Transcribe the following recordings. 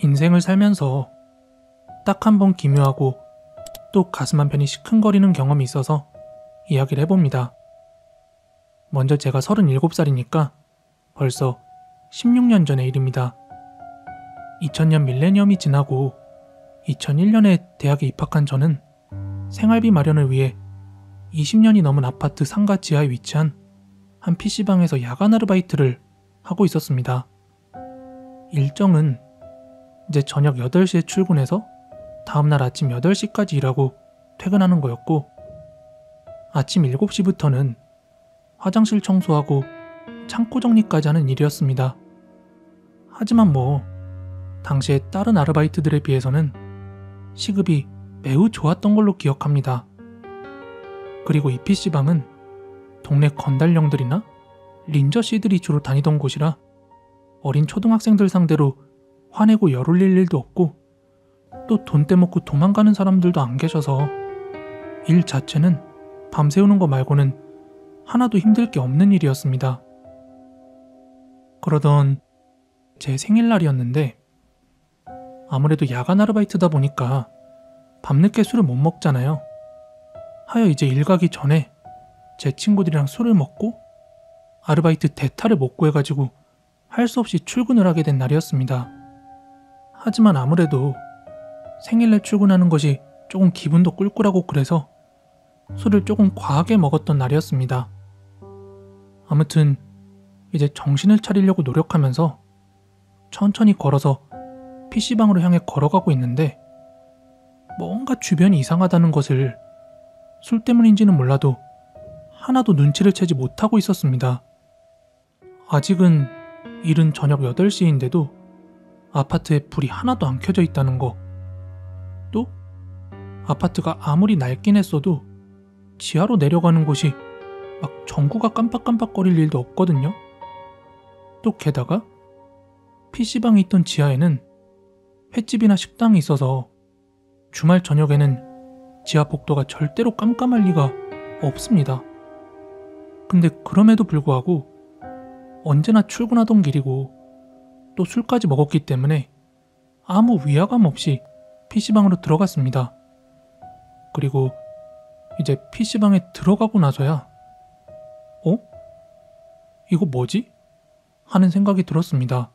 인생을 살면서 딱 한 번 기묘하고 또 가슴 한편이 시큰거리는 경험이 있어서 이야기를 해봅니다. 먼저 제가 37살이니까 벌써 16년 전의 일입니다. 2000년 밀레니엄이 지나고 2001년에 대학에 입학한 저는 생활비 마련을 위해 20년이 넘은 아파트 상가 지하에 위치한 한 PC방에서 야간 아르바이트를 하고 있었습니다. 일정은 이제 저녁 8시에 출근해서 다음날 아침 8시까지 일하고 퇴근하는 거였고, 아침 7시부터는 화장실 청소하고 창고 정리까지 하는 일이었습니다. 하지만 당시에 다른 아르바이트들에 비해서는 시급이 매우 좋았던 걸로 기억합니다. 그리고 이 PC방은 동네 건달령들이나 린저씨들이 주로 다니던 곳이라 어린 초등학생들 상대로 화내고 열 올릴 일도 없고, 또 돈 떼먹고 도망가는 사람들도 안 계셔서 일 자체는 밤새우는 거 말고는 하나도 힘들 게 없는 일이었습니다. 그러던 제 생일날이었는데, 아무래도 야간 아르바이트다 보니까 밤늦게 술을 못 먹잖아요. 하여 이제 일 가기 전에 제 친구들이랑 술을 먹고 아르바이트 대타를 못 구해가지고 할 수 없이 출근을 하게 된 날이었습니다. 하지만 아무래도 생일날 출근하는 것이 조금 기분도 꿀꿀하고 그래서 술을 조금 과하게 먹었던 날이었습니다. 아무튼 이제 정신을 차리려고 노력하면서 천천히 걸어서 PC방으로 향해 걸어가고 있는데, 뭔가 주변이 이상하다는 것을 술 때문인지는 몰라도 하나도 눈치를 채지 못하고 있었습니다. 아직은 이른 저녁 8시인데도 아파트에 불이 하나도 안 켜져 있다는 거, 또 아파트가 아무리 낡긴 했어도 지하로 내려가는 곳이 막 전구가 깜빡깜빡거릴 일도 없거든요. 또 게다가 PC방에 있던 지하에는 횟집이나 식당이 있어서 주말 저녁에는 지하 복도가 절대로 깜깜할 리가 없습니다. 근데 그럼에도 불구하고 언제나 출근하던 길이고 또 술까지 먹었기 때문에 아무 위화감 없이 PC방으로 들어갔습니다. 그리고 이제 PC방에 들어가고 나서야 이거 뭐지? 하는 생각이 들었습니다.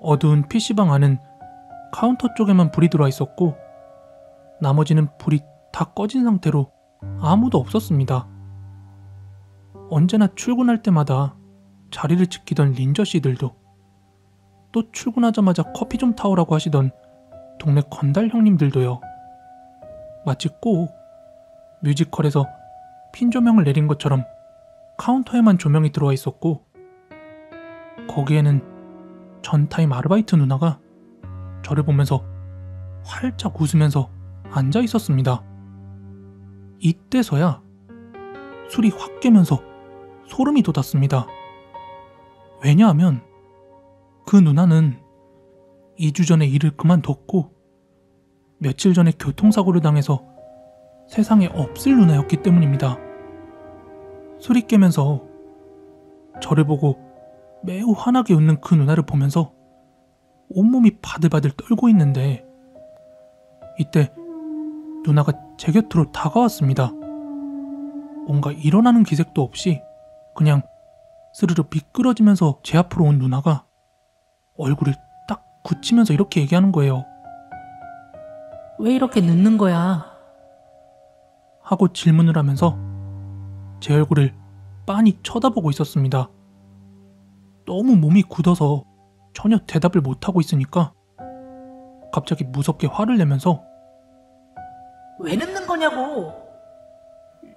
어두운 PC방 안은 카운터 쪽에만 불이 들어와 있었고, 나머지는 불이 다 꺼진 상태로 아무도 없었습니다. 언제나 출근할 때마다 자리를 지키던 린저씨들도, 또 출근하자마자 커피 좀 타오라고 하시던 동네 건달 형님들도요. 마치 꼭 뮤지컬에서 핀 조명을 내린 것처럼 카운터에만 조명이 들어와 있었고, 거기에는 전타임 아르바이트 누나가 저를 보면서 활짝 웃으면서 앉아 있었습니다. 이때서야 술이 확 깨면서 소름이 돋았습니다. 왜냐하면 그 누나는 2주 전에 일을 그만뒀고 며칠 전에 교통사고를 당해서 세상에 없을 누나였기 때문입니다. 술이 깨면서 저를 보고 매우 환하게 웃는 그 누나를 보면서 온몸이 바들바들 떨고 있는데, 이때 누나가 제 곁으로 다가왔습니다. 뭔가 일어나는 기색도 없이 그냥 스르르 미끄러지면서 제 앞으로 온 누나가 얼굴을 딱 굳히면서 이렇게 얘기하는 거예요. 왜 이렇게 늦는 거야? 하고 질문을 하면서 제 얼굴을 빤히 쳐다보고 있었습니다. 너무 몸이 굳어서 전혀 대답을 못하고 있으니까 갑자기 무섭게 화를 내면서 왜 늦는 거냐고!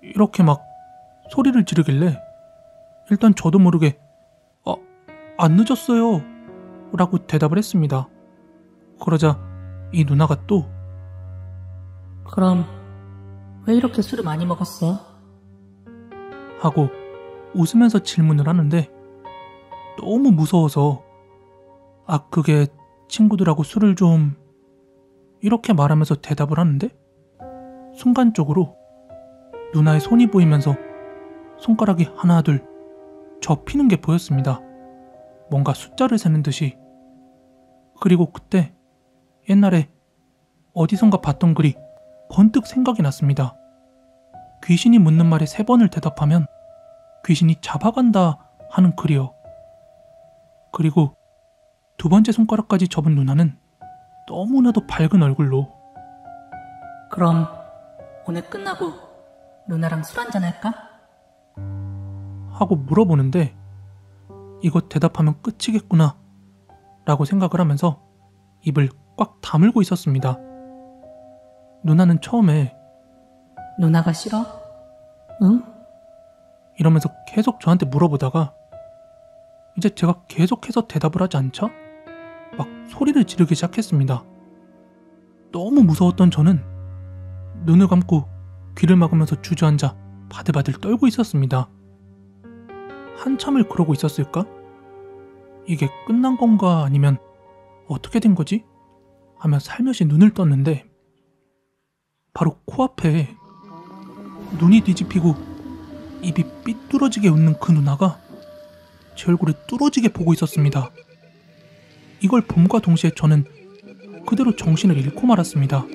이렇게 막 소리를 지르길래 일단 저도 모르게 안 늦었어요 라고 대답을 했습니다. 그러자 이 누나가 또 그럼 왜 이렇게 술을 많이 먹었어? 하고 웃으면서 질문을 하는데, 너무 무서워서 그게 친구들하고 술을 좀 이렇게 말하면서 대답을 하는데, 순간적으로 누나의 손이 보이면서 손가락이 하나 둘 접히는 게 보였습니다. 뭔가 숫자를 세는 듯이. 그리고 그때 옛날에 어디선가 봤던 글이 번뜩 생각이 났습니다. 귀신이 묻는 말에 3번을 대답하면 귀신이 잡아간다 하는 글이요. 그리고 2번째 손가락까지 접은 누나는 너무나도 밝은 얼굴로 그럼 오늘 끝나고 누나랑 술 한잔 할까? 하고 물어보는데 이거 대답하면 끝이겠구나 라고 생각을 하면서 입을 꽉 다물고 있었습니다. 누나는 처음에 누나가 싫어? 응? 이러면서 계속 저한테 물어보다가 이제 제가 계속해서 대답을 하지 않자 막 소리를 지르기 시작했습니다. 너무 무서웠던 저는 눈을 감고 귀를 막으면서 주저앉아 바들바들 떨고 있었습니다. 한참을 그러고 있었을까? 이게 끝난 건가 아니면 어떻게 된 거지? 하며 살며시 눈을 떴는데 바로 코앞에 눈이 뒤집히고 입이 삐뚤어지게 웃는 그 누나가 제 얼굴을 뚫어지게 보고 있었습니다. 이걸 봄과 동시에 저는 그대로 정신을 잃고 말았습니다.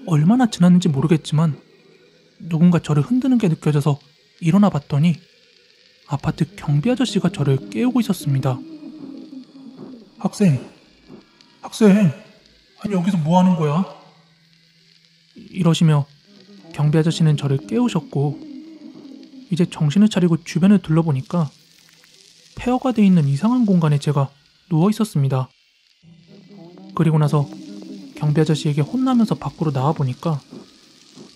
얼마나 지났는지 모르겠지만 누군가 저를 흔드는 게 느껴져서 일어나 봤더니 아파트 경비 아저씨가 저를 깨우고 있었습니다. 학생, 아니 여기서 뭐 하는 거야? 이러시며 경비 아저씨는 저를 깨우셨고 이제 정신을 차리고 주변을 둘러보니까 폐허가 돼 있는 이상한 공간에 제가 누워 있었습니다. 그리고 나서 경비 아저씨에게 혼나면서 밖으로 나와보니까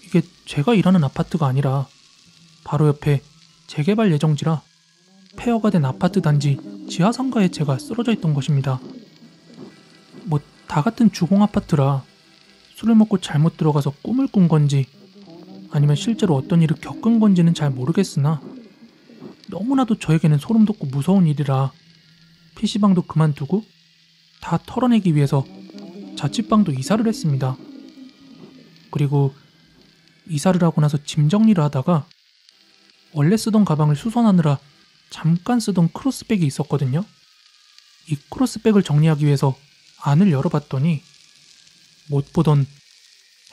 이게 제가 일하는 아파트가 아니라 바로 옆에 재개발 예정지라 폐허가 된 아파트 단지 지하상가에 제가 쓰러져 있던 것입니다. 뭐 다 같은 주공 아파트라 술을 먹고 잘못 들어가서 꿈을 꾼 건지 아니면 실제로 어떤 일을 겪은 건지는 잘 모르겠으나 너무나도 저에게는 소름 돋고 무서운 일이라 PC방도 그만두고 다 털어내기 위해서 자취방도 이사를 했습니다. 그리고 이사를 하고 나서 짐 정리를 하다가 원래 쓰던 가방을 수선하느라 잠깐 쓰던 크로스백이 있었거든요. 이 크로스백을 정리하기 위해서 안을 열어봤더니 못 보던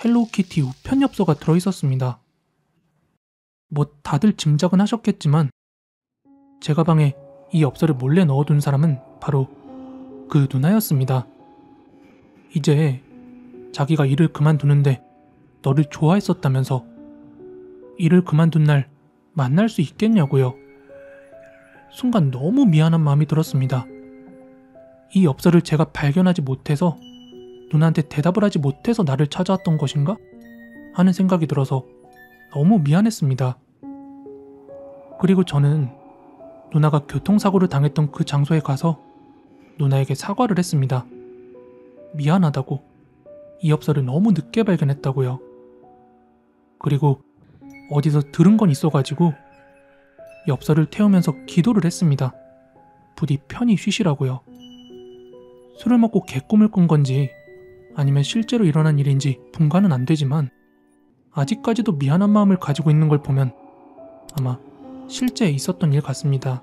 헬로우키티 우편 엽서가 들어있었습니다. 뭐 다들 짐작은 하셨겠지만 제 가방에 이 엽서를 몰래 넣어둔 사람은 바로 그 누나였습니다. 이제 자기가 일을 그만두는데 너를 좋아했었다면서 일을 그만둔 날 만날 수 있겠냐고요. 순간 너무 미안한 마음이 들었습니다. 이 엽서를 제가 발견하지 못해서 누나한테 대답을 하지 못해서 나를 찾아왔던 것인가? 하는 생각이 들어서 너무 미안했습니다. 그리고 저는 누나가 교통사고를 당했던 그 장소에 가서 누나에게 사과를 했습니다. 미안하다고, 이 엽서를 너무 늦게 발견했다고요. 그리고 어디서 들은 건 있어가지고 엽서를 태우면서 기도를 했습니다. 부디 편히 쉬시라고요. 술을 먹고 개꿈을 꾼 건지 아니면 실제로 일어난 일인지 분간은 안 되지만 아직까지도 미안한 마음을 가지고 있는 걸 보면 아마 실제 있었던 일 같습니다.